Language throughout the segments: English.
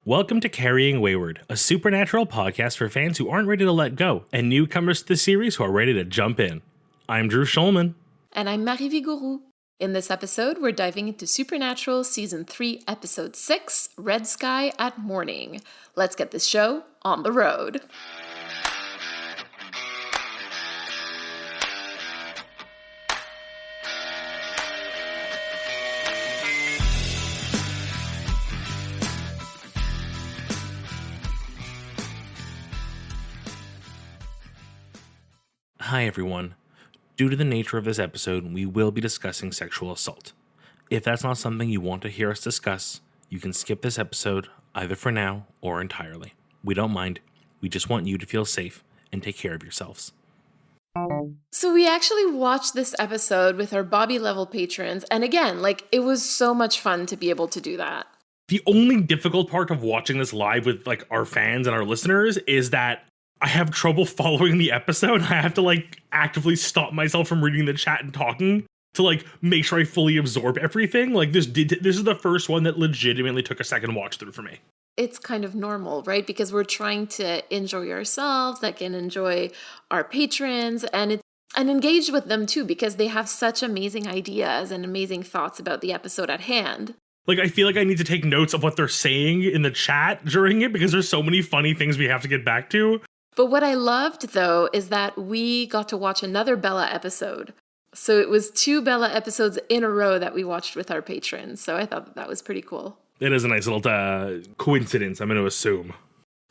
Welcome to Carrying Wayward, a supernatural podcast for fans who aren't ready to let go and newcomers to the series who are ready to jump in. I'm Drew Schulman. And I'm Marie Vigourou. In this episode, we're diving into Supernatural Season 3, Episode 6, Red Sky at Morning. Let's get this show on the road. Hi everyone. Due to the nature of this episode, we will be discussing sexual assault. If that's not something you want to hear us discuss, you can skip this episode either for now or entirely. We don't mind. We just want you to feel safe and take care of yourselves. So we actually watched this episode with our Bobby level patrons, and again, it was so much fun to be able to do that. The only difficult part of watching this live with our fans and our listeners is that I have trouble following the episode. I have to actively stop myself from reading the chat and talking to make sure I fully absorb everything. This is the first one that legitimately took a second watch through for me. It's kind of normal, right? Because we're trying to enjoy ourselves, enjoy our patrons, and engage with them too, because they have such amazing ideas and amazing thoughts about the episode at hand. I feel like I need to take notes of what they're saying in the chat during it because there's so many funny things we have to get back to. But what I loved, though, is that we got to watch another Bella episode. So it was 2 Bella episodes in a row that we watched with our patrons. So I thought that was pretty cool. It is a nice little coincidence, I'm going to assume.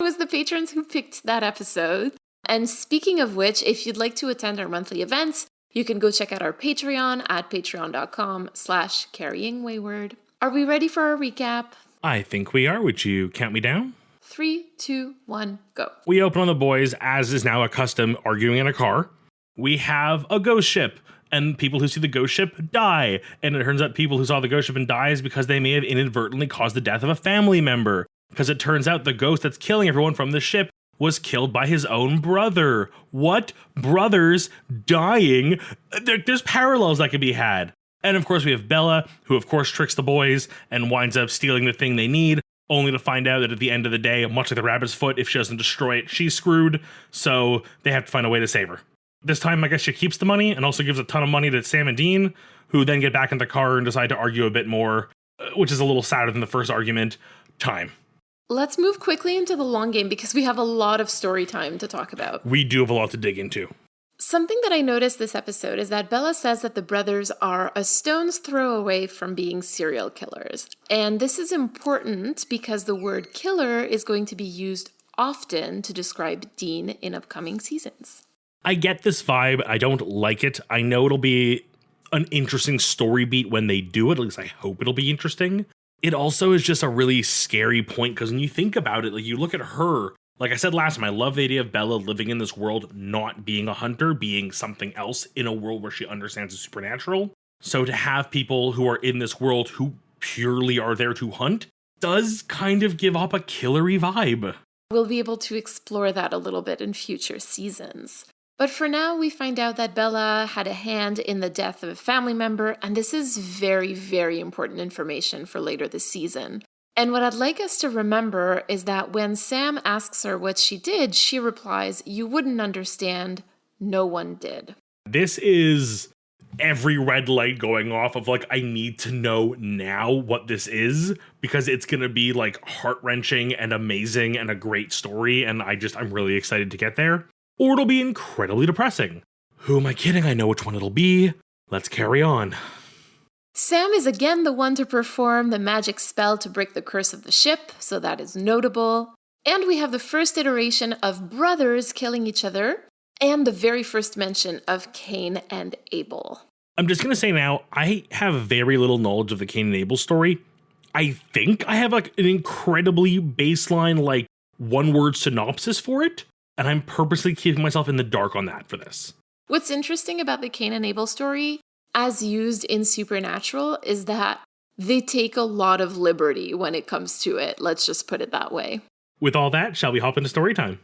It was the patrons who picked that episode. And speaking of which, if you'd like to attend our monthly events, you can go check out our Patreon at patreon.com/carryingwayward. Are we ready for our recap? I think we are. Would you count me down? 3, 2, 1, go. We open on the boys, as is now a custom, arguing in a car. We have a ghost ship, and people who see the ghost ship die. And it turns out people who saw the ghost ship and dies because they may have inadvertently caused the death of a family member. Because it turns out the ghost that's killing everyone from the ship was killed by his own brother. What? Brothers dying? There's parallels that could be had. And of course we have Bella, who of course tricks the boys and winds up stealing the thing they need, only to find out that at the end of the day, much like the rabbit's foot, if she doesn't destroy it, she's screwed. So they have to find a way to save her. This time, I guess she keeps the money and also gives a ton of money to Sam and Dean, who then get back in the car and decide to argue a bit more, which is a little sadder than the first argument. Time. Let's move quickly into the long game because we have a lot of story time to talk about. We do have a lot to dig into. Something that I noticed this episode is that Bella says that the brothers are a stone's throw away from being serial killers. And this is important because the word killer is going to be used often to describe Dean in upcoming seasons. I get this vibe. I don't like it. I know it'll be an interesting story beat when they do it. At least I hope it'll be interesting. It also is just a really scary point because when you think about it, you look at her. Like I said last time, I love the idea of Bella living in this world, not being a hunter, being something else in a world where she understands the supernatural. So to have people who are in this world who purely are there to hunt does kind of give up a killery vibe. We'll be able to explore that a little bit in future seasons. But for now, we find out that Bella had a hand in the death of a family member, and this is very, very important information for later this season. And what I'd like us to remember is that when Sam asks her what she did, she replies, "You wouldn't understand. No one did." This is every red light going off of I need to know now what this is because it's going to be heart-wrenching and amazing and a great story. And I'm really excited to get there. Or it'll be incredibly depressing. Who am I kidding? I know which one it'll be. Let's carry on. Sam is again the one to perform the magic spell to break the curse of the ship, so that is notable. And we have the first iteration of brothers killing each other, and the very first mention of Cain and Abel. I'm just going to say now, I have very little knowledge of the Cain and Abel story. I think I have an incredibly baseline, one-word synopsis for it, and I'm purposely keeping myself in the dark on that for this. What's interesting about the Cain and Abel story, as used in Supernatural, is that they take a lot of liberty when it comes to it. Let's just put it that way. With all that, shall we hop into story time?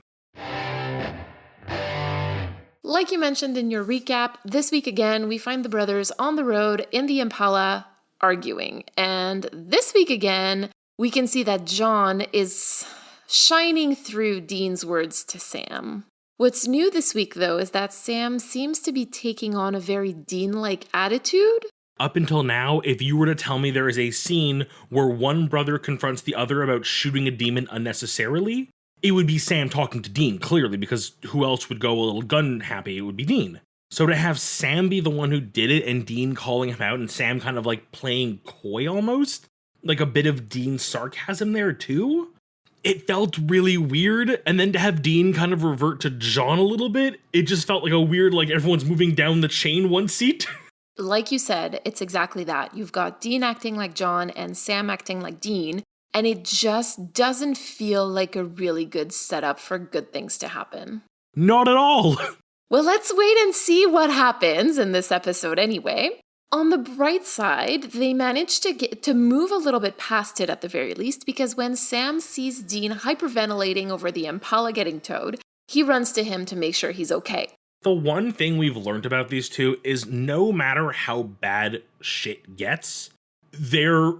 Like you mentioned in your recap, this week again, we find the brothers on the road in the Impala arguing. And this week again, we can see that John is shining through Dean's words to Sam. What's new this week, though, is that Sam seems to be taking on a very Dean-like attitude. Up until now, if you were to tell me there is a scene where one brother confronts the other about shooting a demon unnecessarily, it would be Sam talking to Dean, clearly, because who else would go a little gun happy? It would be Dean. So to have Sam be the one who did it and Dean calling him out and Sam kind of like playing coy almost, like a bit of Dean's sarcasm there too, it felt really weird. And then to have Dean kind of revert to John a little bit, it just felt like a weird, like everyone's moving down the chain one seat. Like you said, it's exactly that. You've got Dean acting like John and Sam acting like Dean, and it just doesn't feel like a really good setup for good things to happen. Not at all. Well, let's wait and see what happens in this episode anyway. On the bright side, they managed to move a little bit past it at the very least, because when Sam sees Dean hyperventilating over the Impala getting towed, he runs to him to make sure he's okay. The one thing we've learned about these two is no matter how bad shit gets, their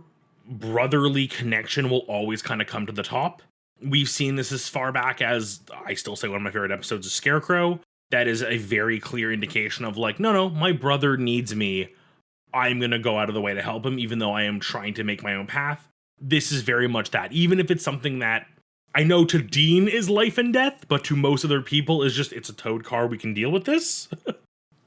brotherly connection will always kind of come to the top. We've seen this as far back as, I still say one of my favorite episodes is Scarecrow. That is a very clear indication of like, no, my brother needs me. I'm going to go out of the way to help him, even though I am trying to make my own path. This is very much that. Even if it's something that I know to Dean is life and death, but to most other people is just, it's a towed car, we can deal with this.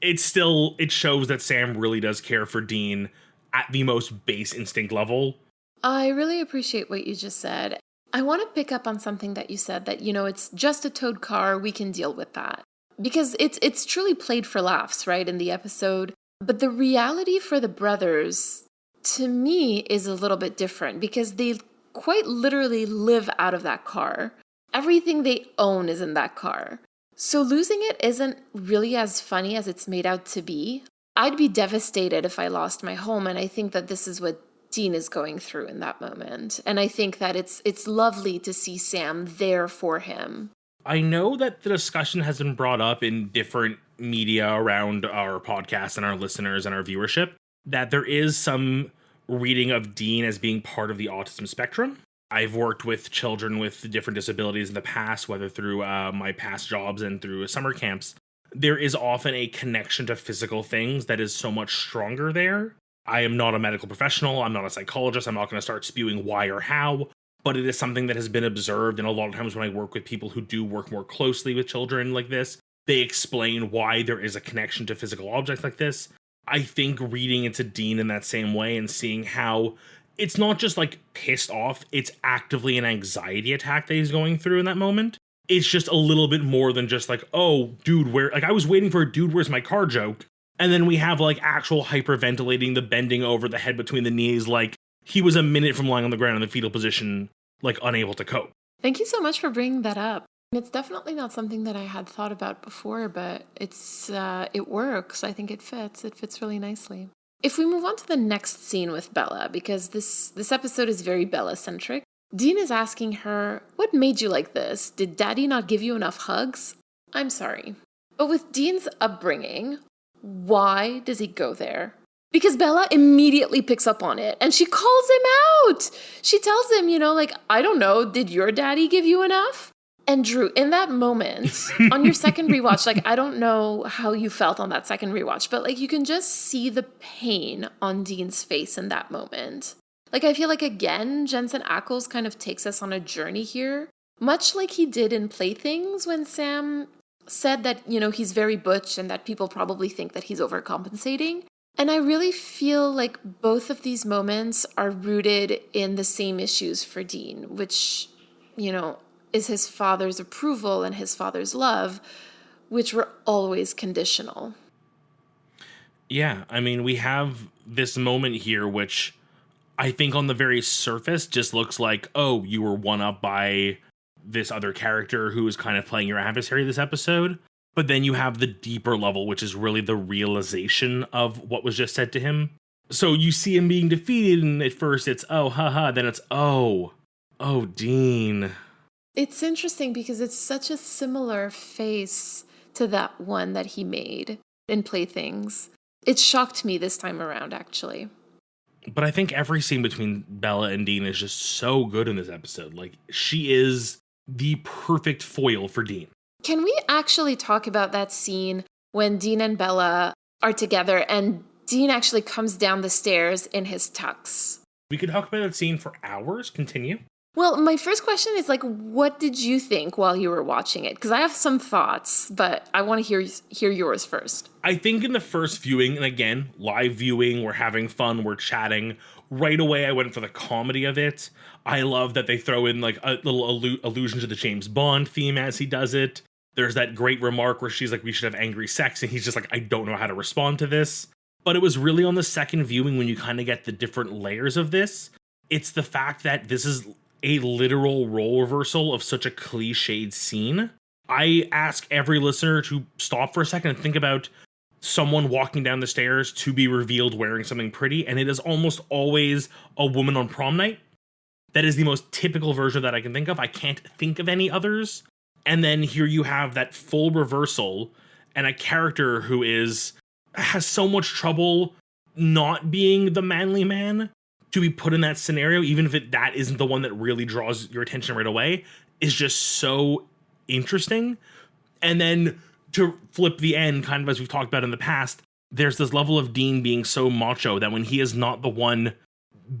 It shows that Sam really does care for Dean at the most base instinct level. I really appreciate what you just said. I want to pick up on something that you said, that, it's just a towed car, we can deal with that. Because it's truly played for laughs, right, in the episode. But the reality for the brothers, to me, is a little bit different, because they quite literally live out of that car. Everything they own is in that car. So losing it isn't really as funny as it's made out to be. I'd be devastated if I lost my home, and I think that this is what Dean is going through in that moment. And I think that it's lovely to see Sam there for him. I know that the discussion has been brought up in different media around our podcast and our listeners and our viewership, that there is some reading of Dean as being part of the autism spectrum. I've worked with children with different disabilities in the past, whether through my past jobs and through summer camps. There is often a connection to physical things that is so much stronger there. I am not a medical professional. I'm not a psychologist. I'm not going to start spewing why or how, but it is something that has been observed. And a lot of times when I work with people who do work more closely with children like this, they explain why there is a connection to physical objects like this. I think reading into Dean in that same way and seeing how it's not just like pissed off, it's actively an anxiety attack that he's going through in that moment. It's just a little bit more than just like, oh, dude, where, like I was waiting for a dude, where's my car joke. And then we have like actual hyperventilating, the bending over, the head between the knees, like he was a minute from lying on the ground in the fetal position, like unable to cope. Thank you so much for bringing that up. It's definitely not something that I had thought about before, but it works. I think it fits. It fits really nicely. If we move on to the next scene with Bella, because this episode is very Bella-centric, Dean is asking her, what made you like this? Did Daddy not give you enough hugs? I'm sorry. But with Dean's upbringing, why does he go there? Because Bella immediately picks up on it and she calls him out. She tells him, I don't know, did your daddy give you enough? And Drew, in that moment, on your second rewatch, I don't know how you felt on that second rewatch, but you can just see the pain on Dean's face in that moment. I feel like, again, Jensen Ackles kind of takes us on a journey here, much like he did in Playthings when Sam said that, he's very butch and that people probably think that he's overcompensating. And I really feel like both of these moments are rooted in the same issues for Dean, which, is his father's approval and his father's love, which were always conditional. Yeah, I mean, we have this moment here, which I think on the very surface just looks like, oh, you were one up by this other character who is kind of playing your adversary this episode. But then you have the deeper level, which is really the realization of what was just said to him. So you see him being defeated, and at first it's, oh, haha, then it's, oh, Dean. It's interesting because it's such a similar face to that one that he made in Playthings. It shocked me this time around, actually. But I think every scene between Bella and Dean is just so good in this episode. Like, she is the perfect foil for Dean. Can we actually talk about that scene when Dean and Bella are together and Dean actually comes down the stairs in his tux? We could talk about that scene for hours. Continue. Well, my first question is like, what did you think while you were watching it? Because I have some thoughts, but I want to hear yours first. I think in the first viewing, and again, live viewing, we're having fun, we're chatting. Right away, I went for the comedy of it. I love that they throw in like a little allusion to the James Bond theme as he does it. There's that great remark where she's like, we should have angry sex, and he's just like, I don't know how to respond to this. But it was really on the second viewing when you kind of get the different layers of this. It's the fact that this is a literal role reversal of such a cliched scene. I ask every listener to stop for a second and think about someone walking down the stairs to be revealed wearing something pretty, and it is almost always a woman on prom night. That is the most typical version that I can think of. I can't think of any others. And then here you have that full reversal and a character who has so much trouble not being the manly man to be put in that scenario, even if that isn't the one that really draws your attention right away, is just so interesting. And then to flip the end, kind of as we've talked about in the past, there's this level of Dean being so macho that when he is not the one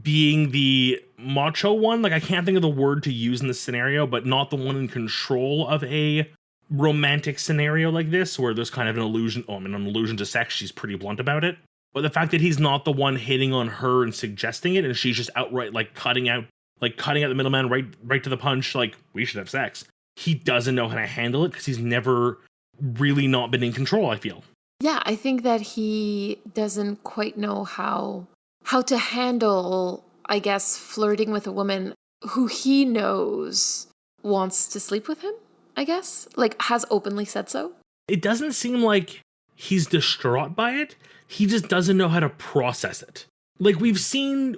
being the macho one, like I can't think of the word to use in this scenario, but not the one in control of a romantic scenario like this, where there's kind of an allusion to sex, she's pretty blunt about it. But the fact that he's not the one hitting on her and suggesting it, and she's just outright like cutting out the middleman right to the punch, like, we should have sex. He doesn't know how to handle it because he's never really not been in control, I feel. Yeah, I think that he doesn't quite know how to handle, I guess, flirting with a woman who he knows wants to sleep with him, I guess. Like, has openly said so. It doesn't seem like he's distraught by it. He just doesn't know how to process it. Like, we've seen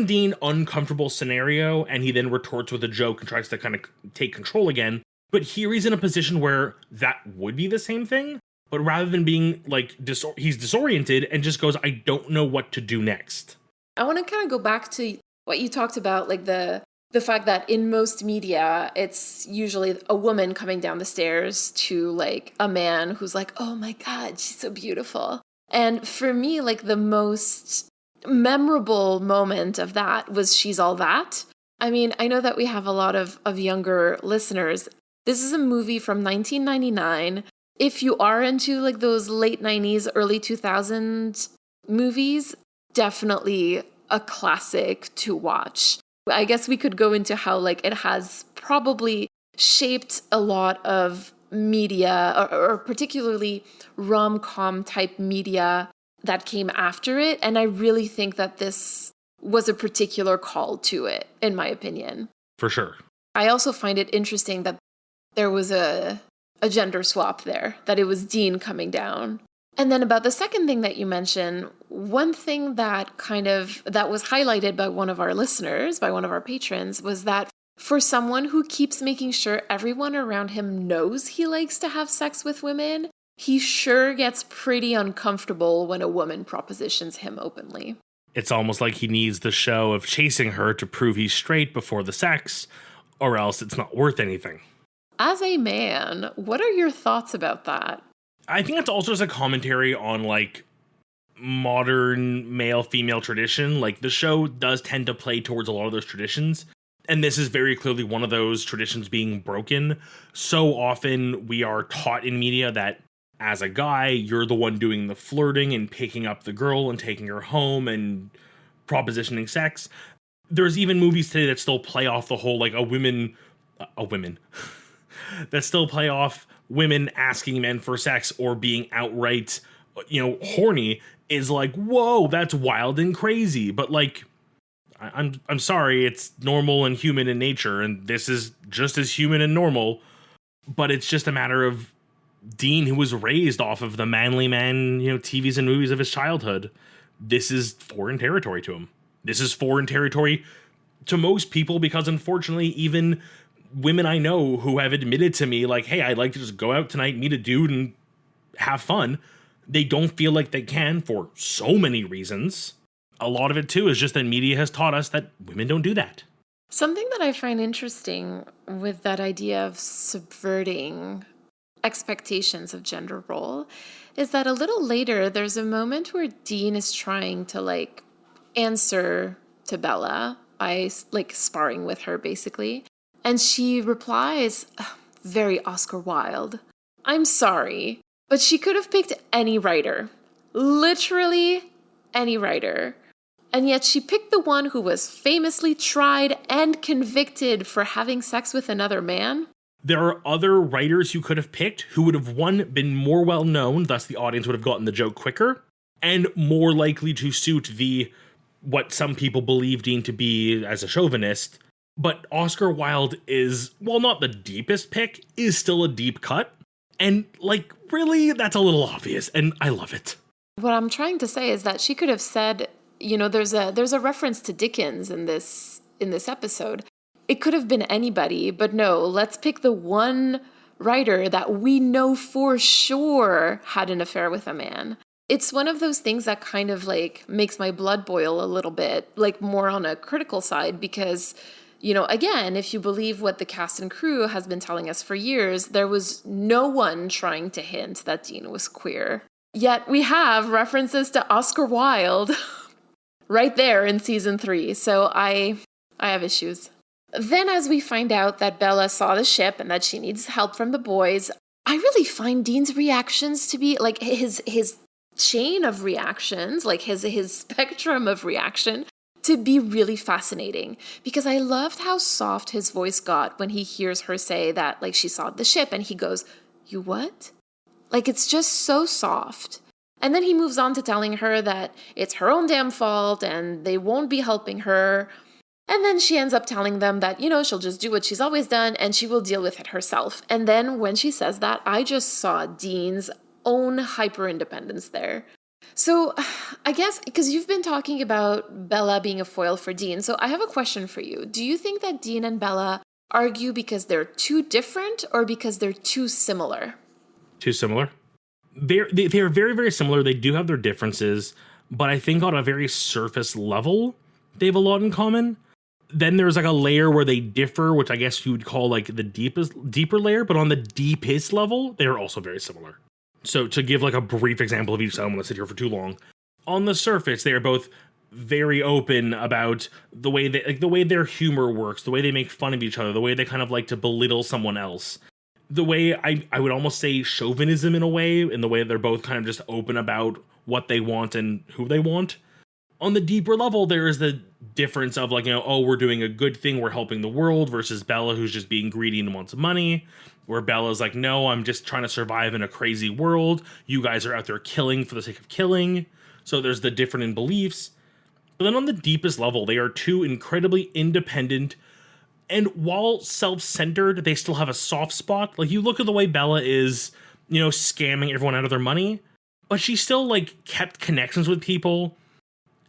Dean uncomfortable scenario, and he then retorts with a joke and tries to kind of take control again. But here he's in a position where that would be the same thing, but rather than being like he's disoriented and just goes, I don't know what to do next. I want to kind of go back to what you talked about, like the fact that in most media, it's usually a woman coming down the stairs to like a man who's like, oh my God, she's so beautiful. And for me, like the most memorable moment of that was She's All That. I mean, I know that we have a lot of younger listeners. This is a movie from 1999. If you are into like those late 90s, early 2000s movies, definitely a classic to watch. I guess we could go into how like it has probably shaped a lot of media, or particularly rom-com type media that came after it. And I really think that this was a particular call to it, in my opinion. For sure. I also find it interesting that there was a gender swap there, that it was Dean coming down. And then about the second thing that you mentioned, one thing that was highlighted by one of our listeners, by one of our patrons, was that for someone who keeps making sure everyone around him knows he likes to have sex with women, he sure gets pretty uncomfortable when a woman propositions him openly. It's almost like he needs the show of chasing her to prove he's straight before the sex, or else it's not worth anything. As a man, what are your thoughts about that? I think it's also just a commentary on like modern male-female tradition. Like the show does tend to play towards a lot of those traditions. And this is very clearly one of those traditions being broken. So often we are taught in media that as a guy, you're the one doing the flirting and picking up the girl and taking her home and propositioning sex. There's even movies today that still play off the whole like that still play off women asking men for sex or being outright, horny is like, whoa, that's wild and crazy. But like, I'm sorry, it's normal and human in nature, and this is just as human and normal, but it's just a matter of Dean, who was raised off of the manly man, TVs and movies of his childhood. This is foreign territory to him. This is foreign territory to most people, because unfortunately, even women I know who have admitted to me, like, hey, I'd like to just go out tonight, meet a dude, and have fun, they don't feel like they can for so many reasons. a lot of it too is just that media has taught us that women don't do that. Something that I find interesting with that idea of subverting expectations of gender role is that a little later there's a moment where Dean is trying to like answer to Bella by like sparring with her basically, and she replies very Oscar Wilde, "I'm sorry, but she could have picked any writer, literally any writer. And yet she picked the one who was famously tried and convicted for having sex with another man." There are other writers you could have picked who would have, one, been more well known, thus the audience would have gotten the joke quicker, and more likely to suit what some people believe Dean to be as a chauvinist. But Oscar Wilde is, while not the deepest pick, is still a deep cut. And like, really, that's a little obvious, and I love it. What I'm trying to say is that she could have said, there's a reference to Dickens in this episode. It could have been anybody, but no, let's pick the one writer that we know for sure had an affair with a man. It's one of those things that kind of like makes my blood boil a little bit, like more on a critical side, because, again, if you believe what the cast and crew has been telling us for years, there was no one trying to hint that Dean was queer. Yet we have references to Oscar Wilde right there in season 3. So I have issues. Then as we find out that Bella saw the ship and that she needs help from the boys, I really find Dean's reactions to be like his chain of reactions, like his spectrum of reaction, to be really fascinating, because I loved how soft his voice got when he hears her say that like she saw the ship and he goes, "You what?" Like, it's just so soft. And then he moves on to telling her that it's her own damn fault and they won't be helping her. And then she ends up telling them that, she'll just do what she's always done and she will deal with it herself. And then when she says that, I just saw Dean's own hyper-independence there. So I guess, because you've been talking about Bella being a foil for Dean, so I have a question for you. Do you think that Dean and Bella argue because they're too different or because they're too similar? Too similar? They're very, very similar. They do have their differences, but I think on a very surface level, they have a lot in common. Then there's like a layer where they differ, which I guess you would call like the deeper layer, but on the deepest level, they are also very similar. So to give like a brief example of each, I don't want to sit here for too long. On the surface, they are both very open about the way their humor works, the way they make fun of each other, the way they kind of like to belittle someone else. The way I would almost say chauvinism in a way, in the way they're both kind of just open about what they want and who they want. On the deeper level, there is the difference of like, we're doing a good thing, we're helping the world, versus Bella, who's just being greedy and wants money. Where Bella's like, no, I'm just trying to survive in a crazy world. You guys are out there killing for the sake of killing. So there's the different in beliefs. But then on the deepest level, they are two incredibly independent, and while self-centered, they still have a soft spot. Like, you look at the way Bella is, scamming everyone out of their money, but she still like kept connections with people.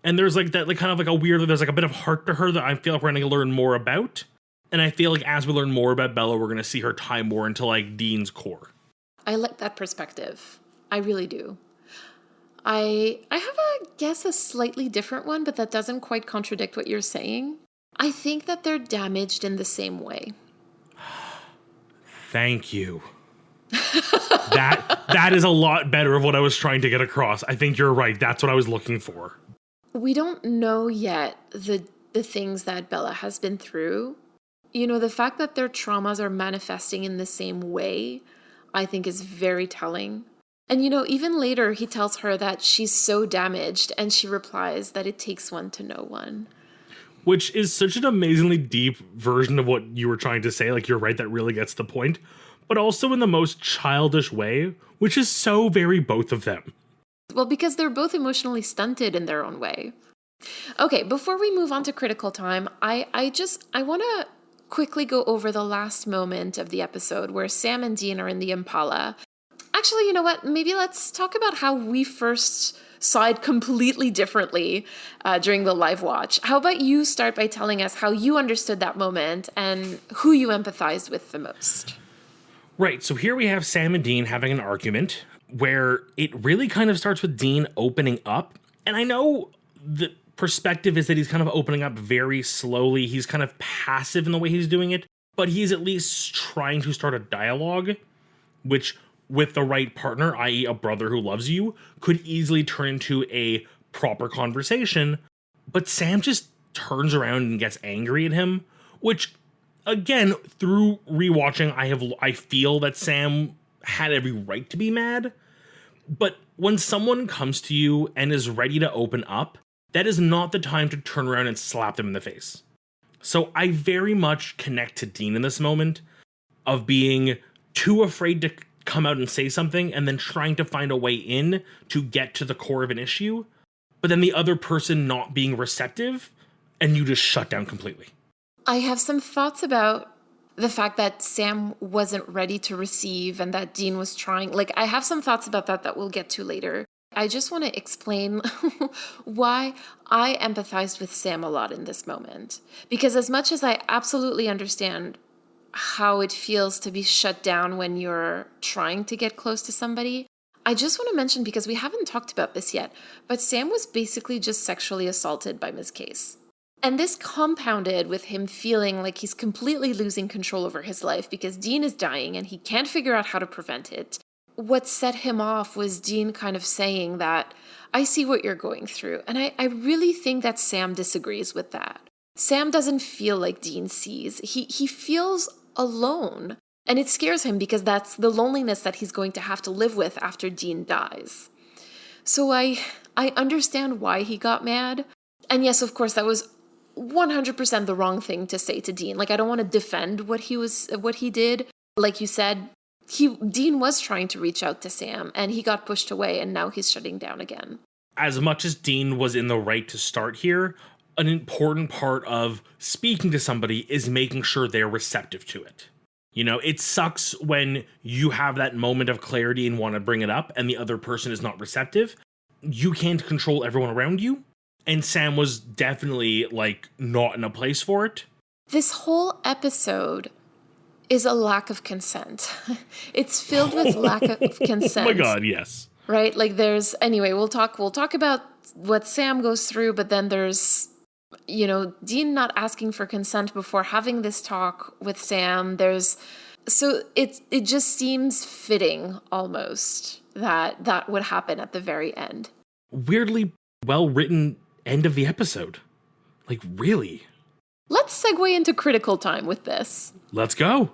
And there's like that, like kind of like a weird, there's like a bit of heart to her that I feel like we're going to learn more about. And I feel like as we learn more about Bella, we're going to see her tie more into like Dean's core. I like that perspective. I really do. I have a slightly different one, but that doesn't quite contradict what you're saying. I think that they're damaged in the same way. Thank you. That is a lot better of what I was trying to get across. I think you're right. That's what I was looking for. We don't know yet the things that Bella has been through. The fact that their traumas are manifesting in the same way, I think is very telling. And, even later he tells her that she's so damaged, and she replies that it takes one to know one. Which is such an amazingly deep version of what you were trying to say. Like, you're right, that really gets the point. But also in the most childish way, which is so very both of them. Well, because they're both emotionally stunted in their own way. Okay, before we move on to critical time, I want to quickly go over the last moment of the episode where Sam and Dean are in the Impala. Actually, you know what? Maybe let's talk about how we first saw it completely differently during the live watch. How about you start by telling us how you understood that moment and who you empathized with the most? Right, so here we have Sam and Dean having an argument where it really kind of starts with Dean opening up. And I know that perspective is that he's kind of opening up very slowly. He's kind of passive in the way he's doing it, but he's at least trying to start a dialogue, which with the right partner, i.e. a brother who loves you, could easily turn into a proper conversation. But Sam just turns around and gets angry at him, which again, through rewatching, I feel that Sam had every right to be mad. But when someone comes to you and is ready to open up, that is not the time to turn around and slap them in the face. So I very much connect to Dean in this moment of being too afraid to come out and say something and then trying to find a way in to get to the core of an issue, but then the other person not being receptive and you just shut down completely. I have some thoughts about the fact that Sam wasn't ready to receive and that Dean was trying. Like, I have some thoughts about that we'll get to later. I just want to explain why I empathized with Sam a lot in this moment. Because as much as I absolutely understand how it feels to be shut down when you're trying to get close to somebody, I just want to mention, because we haven't talked about this yet, but Sam was basically just sexually assaulted by Ms. Case. And this compounded with him feeling like he's completely losing control over his life because Dean is dying and he can't figure out how to prevent it. What set him off was Dean kind of saying that, I see what you're going through. And I really think that Sam disagrees with that. Sam doesn't feel like Dean sees. He feels alone. And it scares him because that's the loneliness that he's going to have to live with after Dean dies. So I understand why he got mad. And yes, of course, that was 100% the wrong thing to say to Dean. Like, I don't want to defend what he did. Like you said, Dean was trying to reach out to Sam and he got pushed away and now he's shutting down again. As much as Dean was in the right to start here, an important part of speaking to somebody is making sure they're receptive to it. You know, it sucks when you have that moment of clarity and want to bring it up and the other person is not receptive. You can't control everyone around you. And Sam was definitely, like, not in a place for it. This whole episode is a lack of consent. It's filled with lack of consent. Oh my God, yes. Right? Like anyway, we'll talk about what Sam goes through, but then there's, Dean not asking for consent before having this talk with Sam. So it just seems fitting almost that would happen at the very end. Weirdly well-written end of the episode. Like, really? Let's segue into critical time with this. Let's go.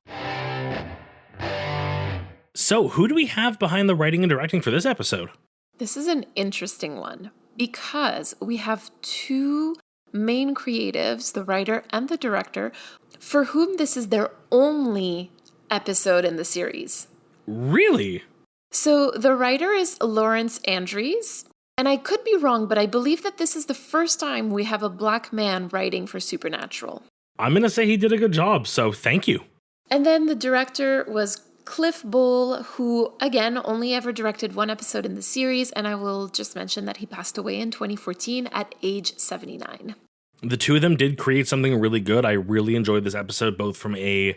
So, who do we have behind the writing and directing for this episode? This is an interesting one because we have two main creatives, the writer and the director, for whom this is their only episode in the series. Really? So the writer is Lawrence Andrews. And I could be wrong, but I believe that this is the first time we have a black man writing for Supernatural. I'm going to say he did a good job, so thank you. And then the director was Cliff Bull, who, again, only ever directed one episode in the series, and I will just mention that he passed away in 2014 at age 79. The two of them did create something really good. I really enjoyed this episode, both from a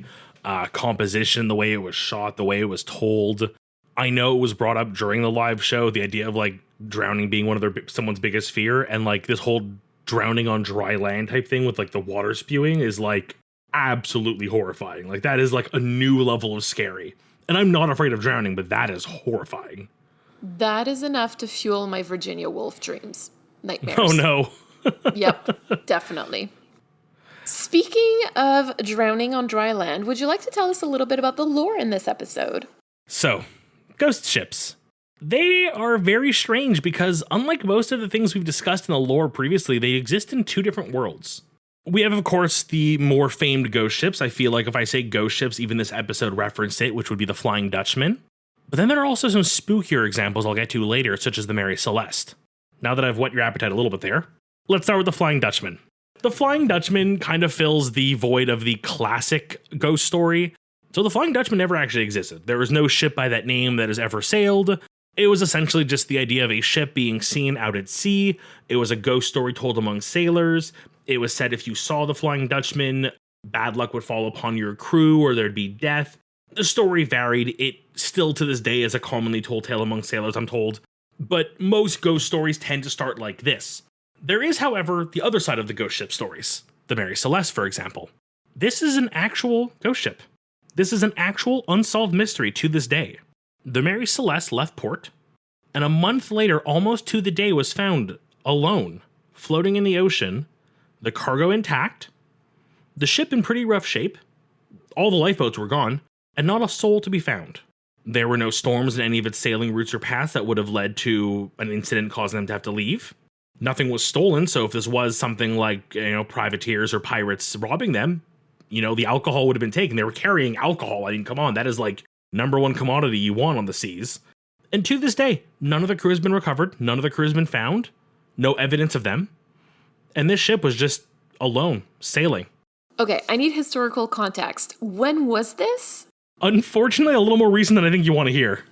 composition, the way it was shot, the way it was told. I know it was brought up during the live show, the idea of, like, drowning being one of someone's biggest fear, and like this whole drowning on dry land type thing with like the water spewing is like absolutely horrifying. Like, that is like a new level of scary. And I'm not afraid of drowning, but that is horrifying. That is enough to fuel my Virginia Woolf dreams. Nightmares. Oh no. Yep, definitely. Speaking of drowning on dry land, would you like to tell us a little bit about the lore in this episode? So, ghost ships. They are very strange because, unlike most of the things we've discussed in the lore previously, they exist in two different worlds. We have, of course, the more famed ghost ships. I feel like if I say ghost ships, even this episode referenced it, which would be the Flying Dutchman. But then there are also some spookier examples I'll get to later, such as the Mary Celeste. Now that I've whet your appetite a little bit there, let's start with the Flying Dutchman. The Flying Dutchman kind of fills the void of the classic ghost story. So the Flying Dutchman never actually existed. There was no ship by that name that has ever sailed. It was essentially just the idea of a ship being seen out at sea. It was a ghost story told among sailors. It was said if you saw the Flying Dutchman, bad luck would fall upon your crew or there'd be death. The story varied. It still to this day is a commonly told tale among sailors, I'm told. But most ghost stories tend to start like this. There is, however, the other side of the ghost ship stories. The Mary Celeste, for example. This is an actual ghost ship. This is an actual unsolved mystery to this day. The Mary Celeste left port, and a month later, almost to the day, was found alone, floating in the ocean, the cargo intact, the ship in pretty rough shape, all the lifeboats were gone, and not a soul to be found. There were no storms in any of its sailing routes or paths that would have led to an incident causing them to have to leave. Nothing was stolen, so if this was something like, privateers or pirates robbing them, the alcohol would have been taken. They were carrying alcohol. I mean, come on, that is like number one commodity you want on the seas. And to this day, none of the crew has been recovered. None of the crew has been found. No evidence of them. And this ship was just alone, sailing. Okay, I need historical context. When was this? Unfortunately, a little more recent than I think you want to hear.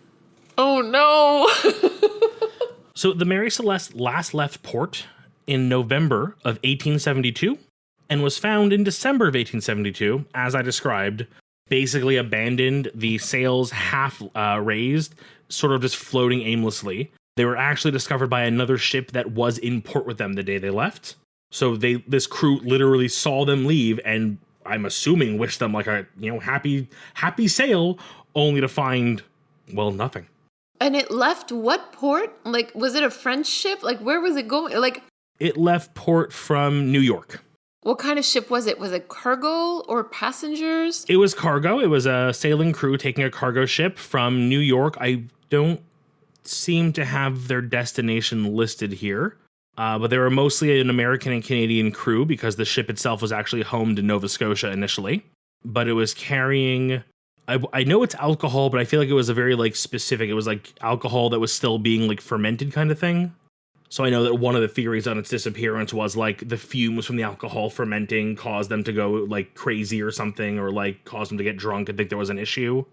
Oh no! So the Mary Celeste last left port in November of 1872 and was found in December of 1872, as I described, basically abandoned, the sails half raised, sort of just floating aimlessly. They were actually discovered by another ship that was in port with them the day they left. So this crew literally saw them leave and I'm assuming wished them like a, happy sail, only to find, well, nothing. And it left what port? Like, was it a French ship? Like, where was it going? Like, it left port from New York. What kind of ship was it? Was it cargo or passengers? It was cargo. It was a sailing crew taking a cargo ship from New York. I don't seem to have their destination listed here. But they were mostly an American and Canadian crew because the ship itself was actually homed in Nova Scotia initially. But it was carrying, I know it's alcohol, but I feel like it was a very specific, it was like alcohol that was still being fermented kind of thing. So I know that one of the theories on its disappearance was the fumes from the alcohol fermenting caused them to go crazy or something, or caused them to get drunk and think there was an issue.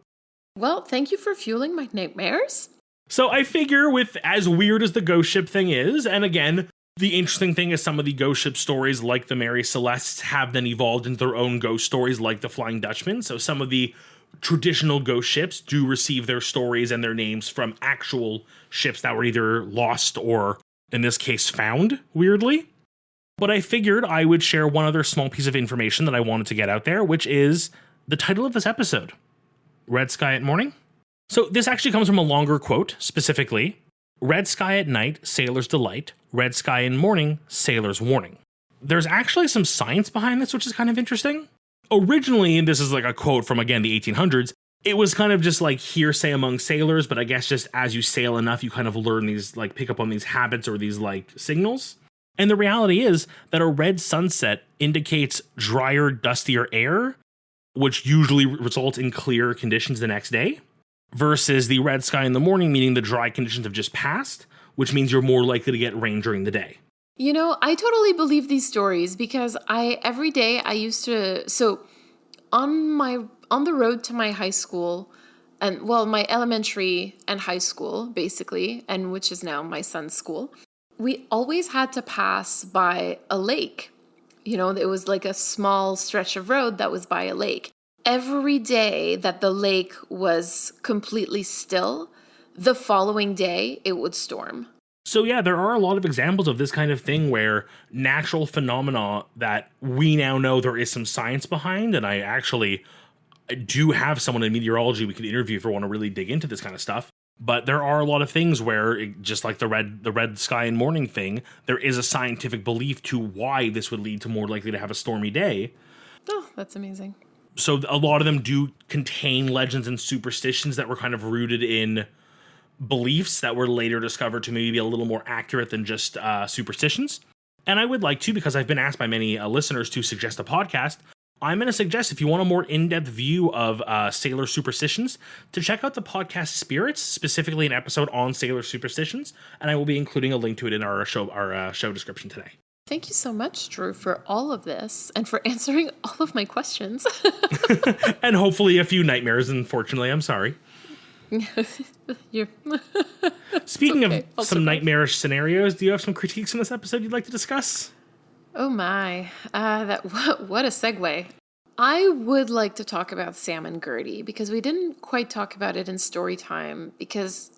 Well, thank you for fueling my nightmares. So I figure with as weird as the ghost ship thing is, and again, the interesting thing is some of the ghost ship stories like the Mary Celeste have then evolved into their own ghost stories like the Flying Dutchman. So some of the traditional ghost ships do receive their stories and their names from actual ships that were either lost or, in this case, found, weirdly. But I figured I would share one other small piece of information that I wanted to get out there, which is the title of this episode, Red Sky at Morning. So this actually comes from a longer quote, specifically, Red sky at night, sailor's delight. Red sky in morning, sailor's warning. There's actually some science behind this, which is kind of interesting. Originally, and this is a quote from, again, the 1800s, it was kind of just hearsay among sailors, but I guess just as you sail enough, you kind of learn these, pick up on these habits or these, signals. And the reality is that a red sunset indicates drier, dustier air, which usually results in clearer conditions the next day, versus the red sky in the morning, meaning the dry conditions have just passed, which means you're more likely to get rain during the day. I totally believe these stories because every day I used to, so on the road to my high school, and my elementary and high school, basically, and which is now my son's school, we always had to pass by a lake. It was a small stretch of road that was by a lake. Every day that the lake was completely still, the following day it would storm. So yeah, there are a lot of examples of this kind of thing where natural phenomena that we now know there is some science behind, and I do have someone in meteorology we could interview if we want to really dig into this kind of stuff. But there are a lot of things where, just like the red sky and morning thing, there is a scientific belief to why this would lead to more likely to have a stormy day. Oh, that's amazing. So a lot of them do contain legends and superstitions that were kind of rooted in beliefs that were later discovered to maybe be a little more accurate than just superstitions. And I would like to, because I've been asked by many listeners to suggest a podcast, I'm going to suggest, if you want a more in-depth view of sailor superstitions, to check out the podcast Spirits, specifically an episode on sailor superstitions, and I will be including a link to it in our show description today. Thank you so much, Drew, for all of this and for answering all of my questions. And hopefully a few nightmares, unfortunately. I'm sorry. Speaking of some nightmarish scenarios, do you have some critiques in this episode you'd like to discuss? Oh my, what a segue. I would like to talk about Sam and Gertie because we didn't quite talk about it in story time because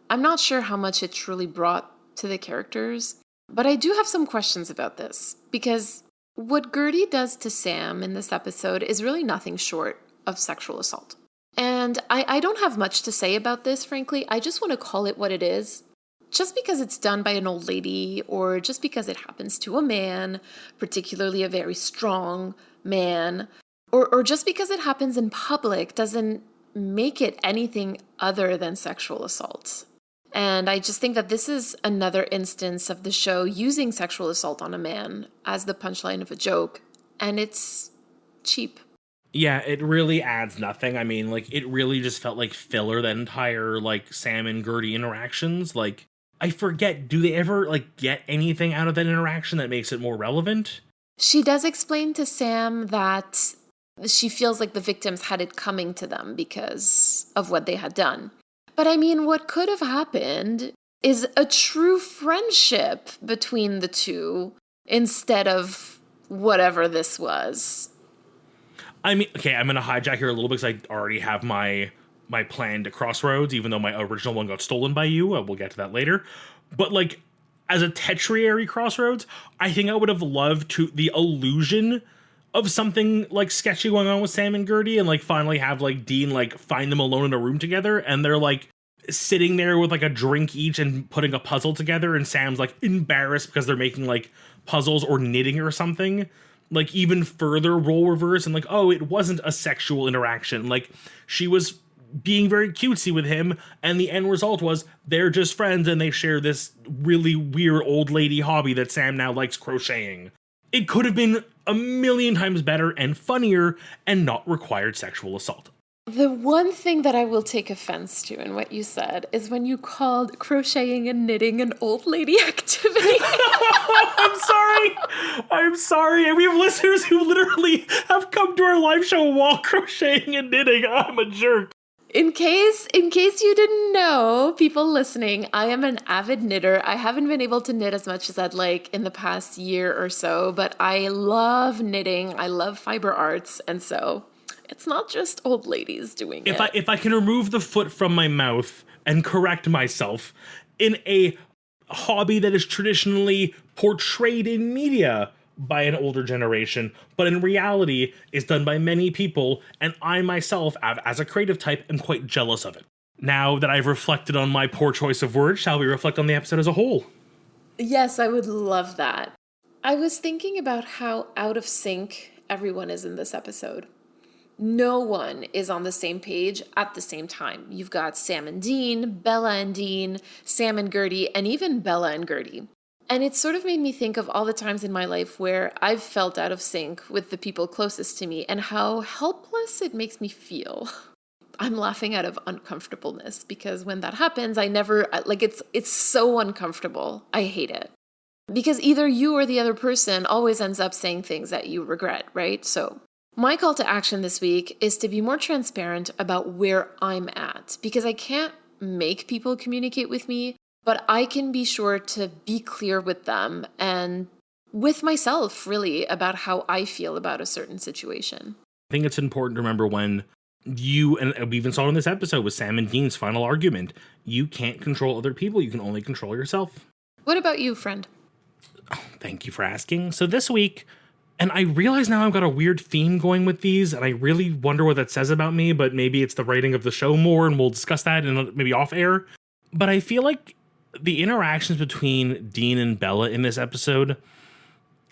I'm not sure how much it truly brought to the characters. But I do have some questions about this, because what Gertie does to Sam in this episode is really nothing short of sexual assault. And I don't have much to say about this, frankly. I just want to call it what it is. Just because it's done by an old lady, or just because it happens to a man, particularly a very strong man, or just because it happens in public, doesn't make it anything other than sexual assault. And I just think that this is another instance of the show using sexual assault on a man as the punchline of a joke, and it's cheap. Yeah, it really adds nothing. I mean, like, it really just felt like filler, that entire, like, Sam and Gertie interactions. Like, I forget, do they ever, like, get anything out of that interaction that makes it more relevant? She does explain to Sam that she feels like the victims had it coming to them because of what they had done. But I mean, what could have happened is a true friendship between the two instead of whatever this was. I mean, okay, I'm going to hijack here a little bit because I already have my plan to Crossroads, even though my original one got stolen by you. We'll get to that later. But, like, as a tertiary Crossroads, I think I would have loved the illusion of something, like, sketchy going on with Sam and Gertie, and, like, finally have, like, Dean, like, find them alone in a room together, and they're, like, sitting there with, like, a drink each and putting a puzzle together, and Sam's, like, embarrassed because they're making, like, puzzles or knitting or something. Like, even further role reverse, and, like, oh, it wasn't a sexual interaction. Like, she was being very cutesy with him, and the end result was they're just friends, and they share this really weird old lady hobby that Sam now likes, crocheting. It could have been a million times better and funnier and not required sexual assault. The one thing that I will take offense to in what you said is when you called crocheting and knitting an old lady activity. I'm sorry. And we have listeners who literally have come to our live show while crocheting and knitting. I'm a jerk. In case you didn't know, people listening, I am an avid knitter. I haven't been able to knit as much as I'd like in the past year or so, but I love knitting. I love fiber arts, and so it's not just old ladies doing it. If I can remove the foot from my mouth and correct myself, in a hobby that is traditionally portrayed in media by an older generation, but in reality is done by many people, and I myself, as a creative type, am quite jealous of it. Now that I've reflected on my poor choice of words, shall we reflect on the episode as a whole? Yes, I would love that. I was thinking about how out of sync everyone is in this episode. No one is on the same page at the same time. You've got Sam and Dean, Bella and Dean, Sam and Gertie, and even Bella and Gertie. And it sort of made me think of all the times in my life where I've felt out of sync with the people closest to me and how helpless it makes me feel. I'm laughing out of uncomfortableness because when that happens, I never, like, it's so uncomfortable. I hate it. Because either you or the other person always ends up saying things that you regret, right? So my call to action this week is to be more transparent about where I'm at, because I can't make people communicate with me, but I can be sure to be clear with them and with myself, really, about how I feel about a certain situation. I think it's important to remember when you, and we even saw it in this episode with Sam and Dean's final argument, you can't control other people, you can only control yourself. What about you, friend? Oh, thank you for asking. So this week, and I realize now I've got a weird theme going with these, and I really wonder what that says about me, but maybe it's the writing of the show more, and we'll discuss that in maybe off air. But I feel like the interactions between Dean and Bella in this episode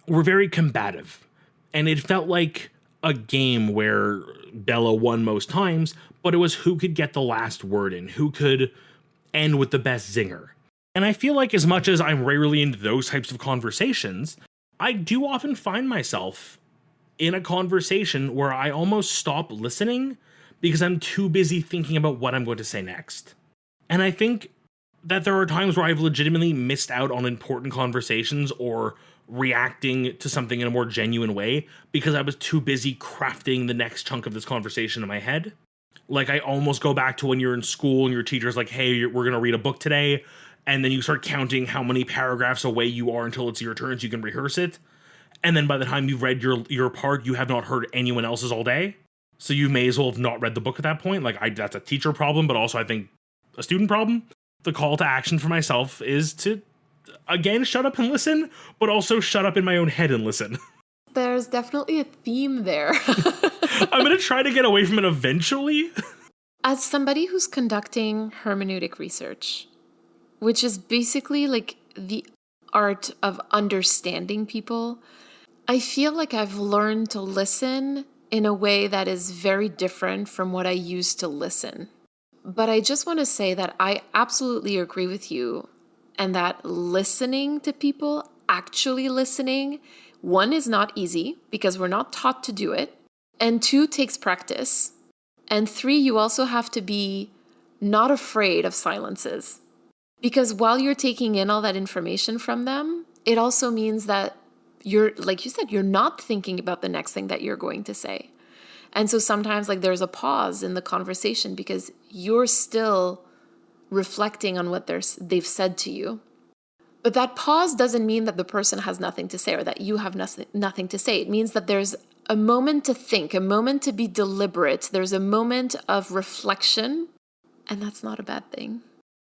were very combative. And it felt like a game where Bella won most times, but it was who could get the last word in, who could end with the best zinger. And I feel like as much as I'm rarely into those types of conversations, I do often find myself in a conversation where I almost stop listening because I'm too busy thinking about what I'm going to say next. And I think that there are times where I've legitimately missed out on important conversations or reacting to something in a more genuine way because I was too busy crafting the next chunk of this conversation in my head. Like, I almost go back to when you're in school and your teacher's like, hey, we're going to read a book today. And then you start counting how many paragraphs away you are until it's your turn so you can rehearse it. And then by the time you've read your part, you have not heard anyone else's all day. So you may as well have not read the book at that point. Like, that's a teacher problem, but also I think a student problem. The call to action for myself is to again, shut up and listen, but also shut up in my own head and listen. There's definitely a theme there. I'm going to try to get away from it eventually. As somebody who's conducting hermeneutic research, which is basically like the art of understanding people, I feel like I've learned to listen in a way that is very different from what I used to listen. But I just want to say that I absolutely agree with you, and that listening to people, actually listening, one, is not easy because we're not taught to do it, and two, takes practice, and three, you also have to be not afraid of silences. Because while you're taking in all that information from them, it also means that you're, like you said, you're not thinking about the next thing that you're going to say. And so sometimes like there's a pause in the conversation because you're still reflecting on what they've said to you. But that pause doesn't mean that the person has nothing to say or that you have nothing to say. It means that there's a moment to think, a moment to be deliberate. There's a moment of reflection, and that's not a bad thing.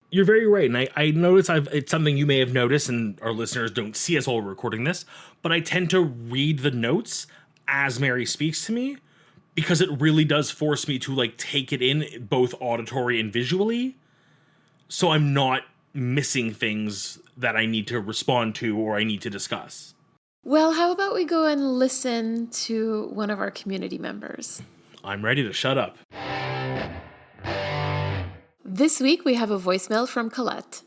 You're very right, and I notice it's something you may have noticed, and our listeners don't see us while we're recording this, but I tend to read the notes as Mary speaks to me, because it really does force me to like take it in both auditory and visually, so I'm not missing things that I need to respond to or I need to discuss. Well, how about we go and listen to one of our community members? I'm ready to shut up. This week we have a voicemail from Colette.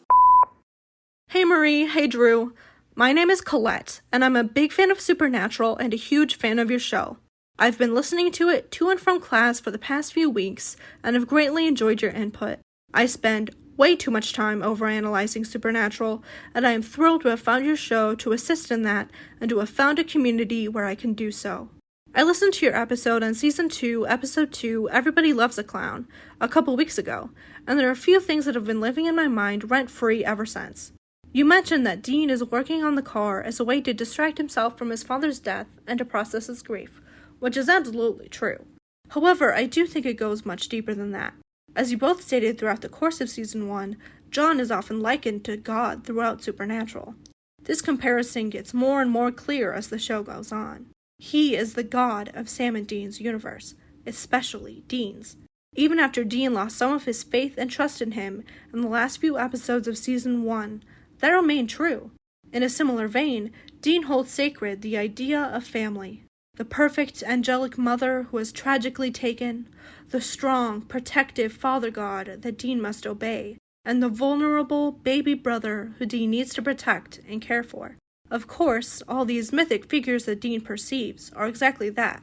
Hey Marie, hey Drew. My name is Colette, and I'm a big fan of Supernatural and a huge fan of your show. I've been listening to it to and from class for the past few weeks, and have greatly enjoyed your input. I spend way too much time overanalyzing Supernatural, and I am thrilled to have found your show to assist in that, and to have found a community where I can do so. I listened to your episode on Season 2, Episode 2, Everybody Loves a Clown, a couple weeks ago, and there are a few things that have been living in my mind rent-free ever since. You mentioned that Dean is working on the car as a way to distract himself from his father's death and to process his grief, which is absolutely true. However, I do think it goes much deeper than that. As you both stated throughout the course of Season 1, John is often likened to God throughout Supernatural. This comparison gets more and more clear as the show goes on. He is the God of Sam and Dean's universe, especially Dean's. Even after Dean lost some of his faith and trust in him in the last few episodes of Season 1, that remained true. In a similar vein, Dean holds sacred the idea of family. The perfect angelic mother who is tragically taken, the strong, protective father god that Dean must obey, and the vulnerable baby brother who Dean needs to protect and care for. Of course, all these mythic figures that Dean perceives are exactly that,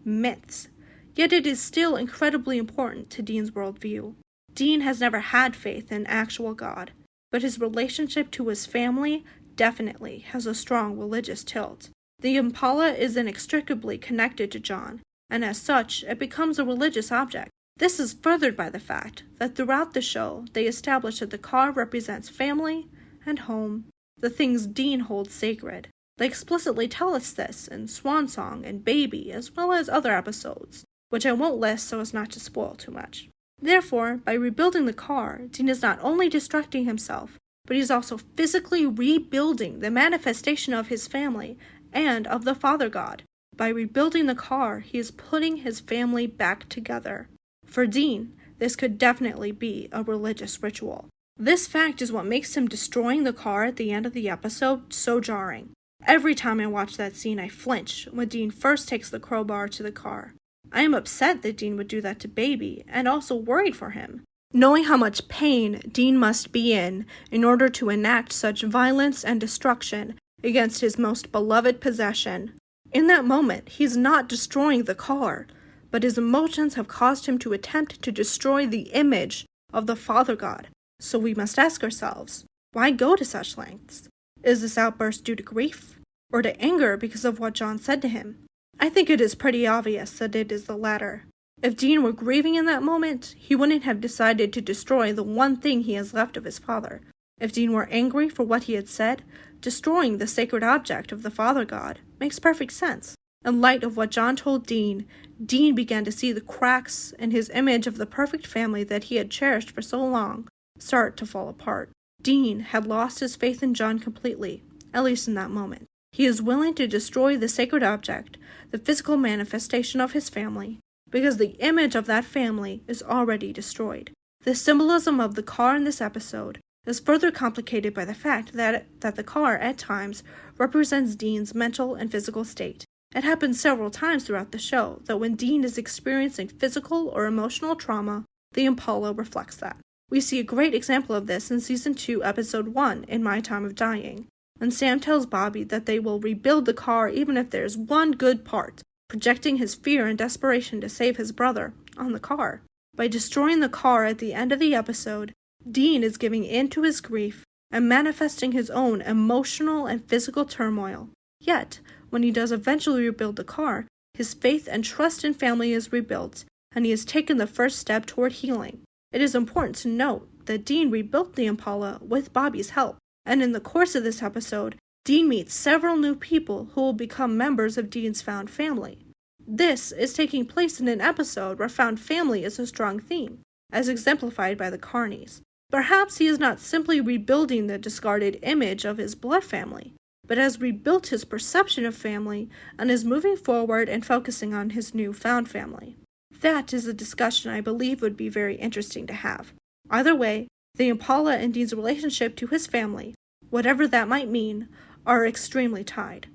myths. Yet it is still incredibly important to Dean's worldview. Dean has never had faith in actual God, but his relationship to his family definitely has a strong religious tilt. The Impala is inextricably connected to John, and as such, it becomes a religious object. This is furthered by the fact that throughout the show, they establish that the car represents family and home, the things Dean holds sacred. They explicitly tell us this in Swan Song and Baby, as well as other episodes, which I won't list so as not to spoil too much. Therefore, by rebuilding the car, Dean is not only distracting himself, but he's also physically rebuilding the manifestation of his family and of the Father God. By rebuilding the car, he is putting his family back together. For Dean, this could definitely be a religious ritual. This fact is what makes him destroying the car at the end of the episode so jarring. Every time I watch that scene, I flinch when Dean first takes the crowbar to the car. I am upset that Dean would do that to Baby, and also worried for him. Knowing how much pain Dean must be in order to enact such violence and destruction against his most beloved possession. In that moment, he's not destroying the car, but his emotions have caused him to attempt to destroy the image of the Father God. So we must ask ourselves, why go to such lengths? Is this outburst due to grief, or to anger because of what John said to him? I think it is pretty obvious that it is the latter. If Dean were grieving in that moment, he wouldn't have decided to destroy the one thing he has left of his father. If Dean were angry for what he had said, destroying the sacred object of the Father God makes perfect sense. In light of what John told Dean, Dean began to see the cracks in his image of the perfect family that he had cherished for so long start to fall apart. Dean had lost his faith in John completely, at least in that moment. He is willing to destroy the sacred object, the physical manifestation of his family, because the image of that family is already destroyed. The symbolism of the car in this episode is further complicated by the fact that the car, at times, represents Dean's mental and physical state. It happens several times throughout the show that when Dean is experiencing physical or emotional trauma, the Impala reflects that. We see a great example of this in Season 2, Episode 1, In My Time of Dying, when Sam tells Bobby that they will rebuild the car even if there's one good part, projecting his fear and desperation to save his brother on the car. By destroying the car at the end of the episode, Dean is giving in to his grief and manifesting his own emotional and physical turmoil. Yet, when he does eventually rebuild the car, his faith and trust in family is rebuilt, and he has taken the first step toward healing. It is important to note that Dean rebuilt the Impala with Bobby's help, and in the course of this episode, Dean meets several new people who will become members of Dean's found family. This is taking place in an episode where found family is a strong theme, as exemplified by the Carneys. Perhaps he is not simply rebuilding the discarded image of his blood family, but has rebuilt his perception of family and is moving forward and focusing on his new found family. That is a discussion I believe would be very interesting to have. Either way, the Impala and Dean's relationship to his family, whatever that might mean, are extremely tied.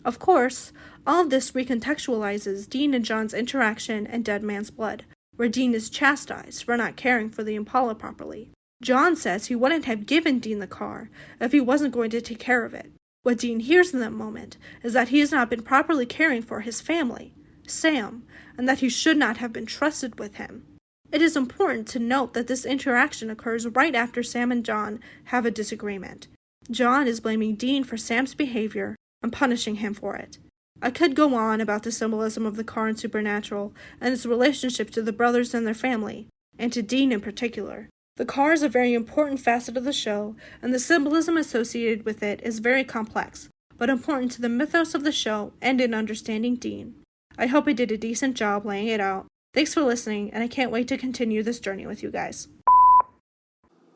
Of course, all of this recontextualizes Dean and John's interaction in Dead Man's Blood, where Dean is chastised for not caring for the Impala properly. John says he wouldn't have given Dean the car if he wasn't going to take care of it. What Dean hears in that moment is that he has not been properly caring for his family, Sam, and that he should not have been trusted with him. It is important to note that this interaction occurs right after Sam and John have a disagreement. John is blaming Dean for Sam's behavior and punishing him for it. I could go on about the symbolism of the car in Supernatural and its relationship to the brothers and their family, and to Dean in particular. The car is a very important facet of the show, and the symbolism associated with it is very complex, but important to the mythos of the show and in understanding Dean. I hope I did a decent job laying it out. Thanks for listening, and I can't wait to continue this journey with you guys.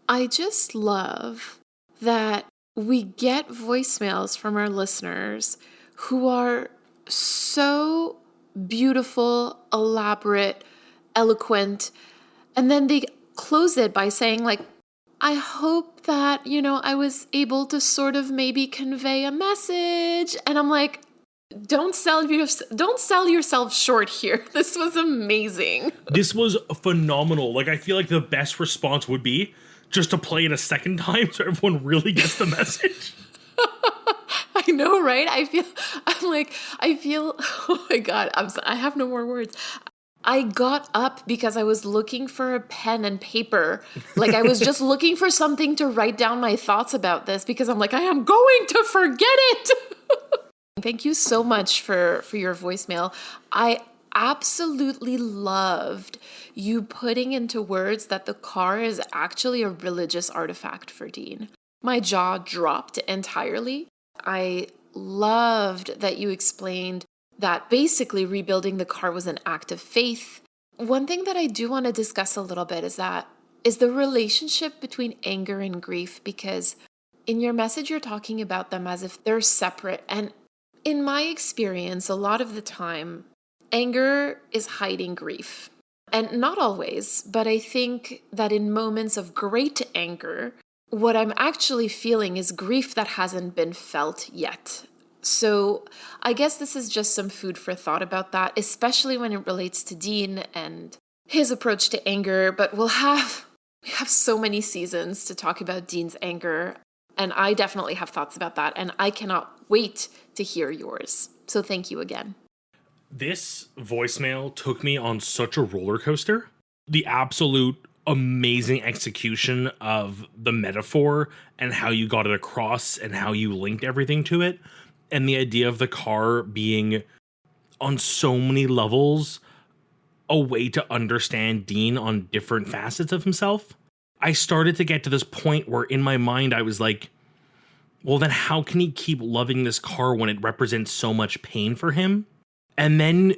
I just love that we get voicemails from our listeners who are so beautiful, elaborate, eloquent, and then they close it by saying, like, I hope that, I was able to sort of maybe convey a message. And I'm like, don't sell yourself short here. This was amazing. This was phenomenal. Like, I feel like the best response would be just to play it a second time so everyone really gets the message. I know, right? I feel, oh my God, I have no more words. I got up because I was looking for a pen and paper. Like, I was just looking for something to write down my thoughts about this because I'm like, I am going to forget it. Thank you so much for your voicemail. I absolutely loved you putting into words that the car is actually a religious artifact for Dean. My jaw dropped entirely. I loved that you explained that basically rebuilding the car was an act of faith. One thing that I do want to discuss a little bit is the relationship between anger and grief, because in your message, you're talking about them as if they're separate. And in my experience, a lot of the time, anger is hiding grief. And not always, but I think that in moments of great anger, what I'm actually feeling is grief that hasn't been felt yet. So I guess this is just some food for thought about that, especially when it relates to Dean and his approach to anger. But we have so many seasons to talk about Dean's anger, and I definitely have thoughts about that, and I cannot wait to hear yours. So thank you again. This voicemail took me on such a roller coaster. The absolute amazing execution of the metaphor and how you got it across and how you linked everything to it. And the idea of the car being on so many levels a way to understand Dean on different facets of himself. I started to get to this point where in my mind I was like, well, then how can he keep loving this car when it represents so much pain for him? And then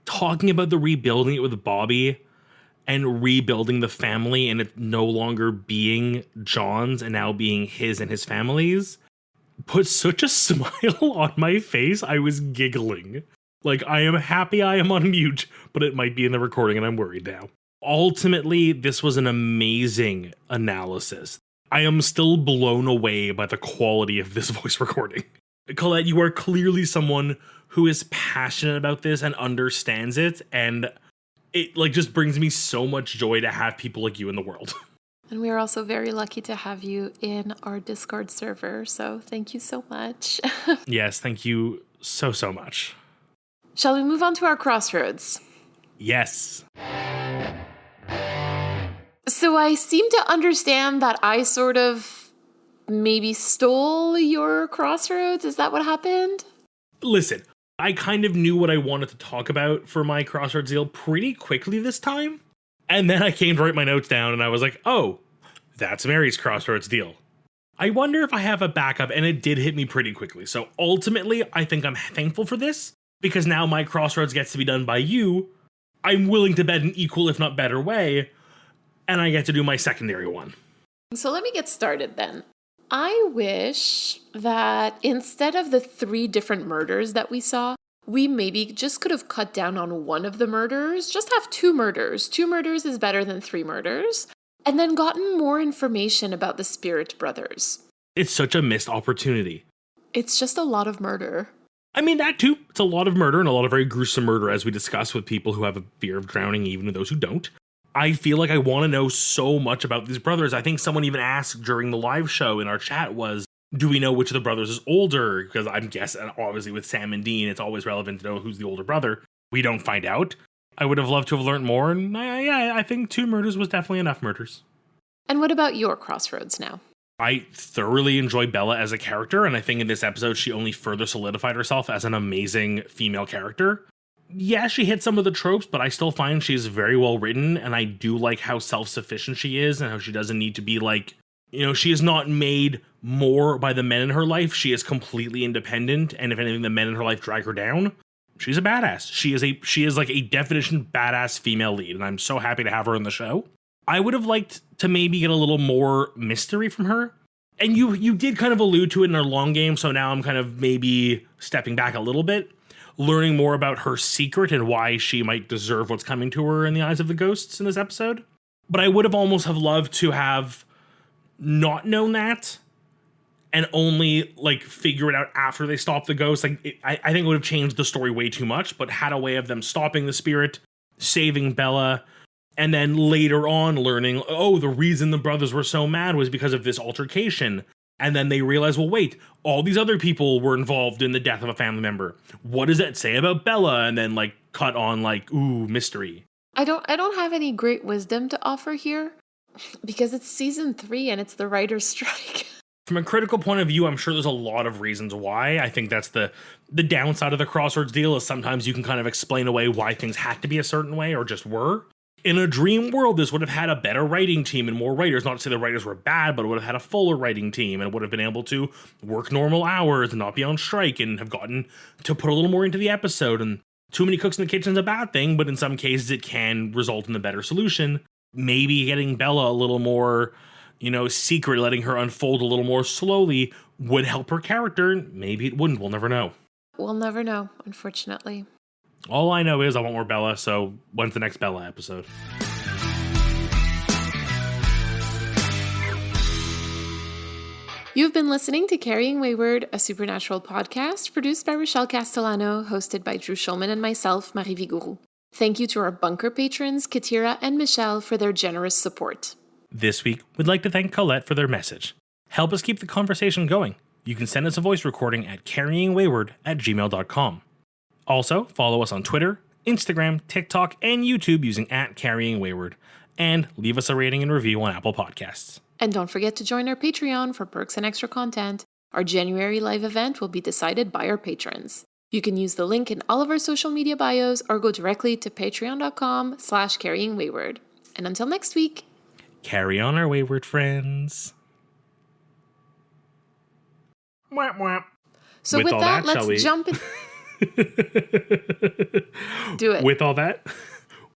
talking about the rebuilding it with Bobby and rebuilding the family and it no longer being John's and now being his and his family's put such a smile on my face. I was giggling. Like, I am happy I am on mute, but it might be in the recording and I'm worried now. Ultimately, this was an amazing analysis. I am still blown away by the quality of this voice recording. Colette, you are clearly someone who is passionate about this and understands it, and it like just brings me so much joy to have people like you in the world. And we are also very lucky to have you in our Discord server, so thank you so much. Yes, thank you so much. Shall we move on to our crossroads? Yes. So I seem to understand that I sort of maybe stole your crossroads. Is that what happened? Listen, I kind of knew what I wanted to talk about for my crossroads deal pretty quickly this time. And then I came to write my notes down and I was like, oh, that's Mary's crossroads deal. I wonder if I have a backup, and it did hit me pretty quickly. So ultimately, I think I'm thankful for this because now my crossroads gets to be done by you. I'm willing to bet an equal, if not better way, and I get to do my secondary one. So let me get started then. I wish that instead of the 3 different murders that we saw, we maybe just could have cut down on one of the murders. Just have 2 murders. 2 murders is better than 3 murders. And then gotten more information about the Spirit brothers. It's such a missed opportunity. It's just a lot of murder. I mean, that too. It's a lot of murder and a lot of very gruesome murder, as we discussed, with people who have a fear of drowning, even those who don't. I feel like I want to know so much about these brothers. I think someone even asked during the live show in our chat was, do we know which of the brothers is older? Because I'm guessing, obviously, with Sam and Dean, it's always relevant to know who's the older brother. We don't find out. I would have loved to have learned more, and I think 2 murders was definitely enough murders. And what about your crossroads now? I thoroughly enjoy Bella as a character, and I think in this episode she only further solidified herself as an amazing female character. Yeah, she hit some of the tropes, but I still find she's very well written, and I do like how self-sufficient she is and how she doesn't need to be like, she is not made more by the men in her life. She is completely independent, and if anything, the men in her life drag her down. She's a badass. She is like a definition badass female lead, and I'm so happy to have her in the show. I would have liked to maybe get a little more mystery from her. And you did kind of allude to it in our long game, so now I'm kind of maybe stepping back a little bit, learning more about her secret and why she might deserve what's coming to her in the eyes of the ghosts in this episode. But I would have almost have loved to have not known that and only like figure it out after they stop the ghost. Like I think it would have changed the story way too much, but had a way of them stopping the spirit, saving Bella, and then later on learning, oh, the reason the brothers were so mad was because of this altercation. And then they realize, well, wait, all these other people were involved in the death of a family member. What does that say about Bella? And then like cut on like, ooh, mystery. I don't have any great wisdom to offer here because it's season 3 and it's the writer's strike. From a critical point of view, I'm sure there's a lot of reasons why. I think that's the downside of the Crossroads deal is sometimes you can kind of explain away why things had to be a certain way or just were. In a dream world, this would have had a better writing team and more writers. Not to say the writers were bad, but it would have had a fuller writing team and would have been able to work normal hours and not be on strike and have gotten to put a little more into the episode. And too many cooks in the kitchen is a bad thing, but in some cases it can result in a better solution. Maybe getting Bella a little more, secret, letting her unfold a little more slowly would help her character. Maybe it wouldn't. We'll never know. We'll never know, unfortunately. All I know is I want more Bella, so when's the next Bella episode? You've been listening to Carrying Wayward, a supernatural podcast produced by Rochelle Castellano, hosted by Drew Schulman and myself, Marie Vigourou. Thank you to our bunker patrons, Katira and Michelle, for their generous support. This week, we'd like to thank Colette for their message. Help us keep the conversation going. You can send us a voice recording at carryingwayward@gmail.com. Also, follow us on Twitter, Instagram, TikTok, and YouTube using @carryingwayward. And leave us a rating and review on Apple Podcasts. And don't forget to join our Patreon for perks and extra content. Our January live event will be decided by our patrons. You can use the link in all of our social media bios or go directly to patreon.com/carryingwayward. And until next week, carry on our wayward friends. Mwah, mwah. So with that, let's jump in. Do it. With all that...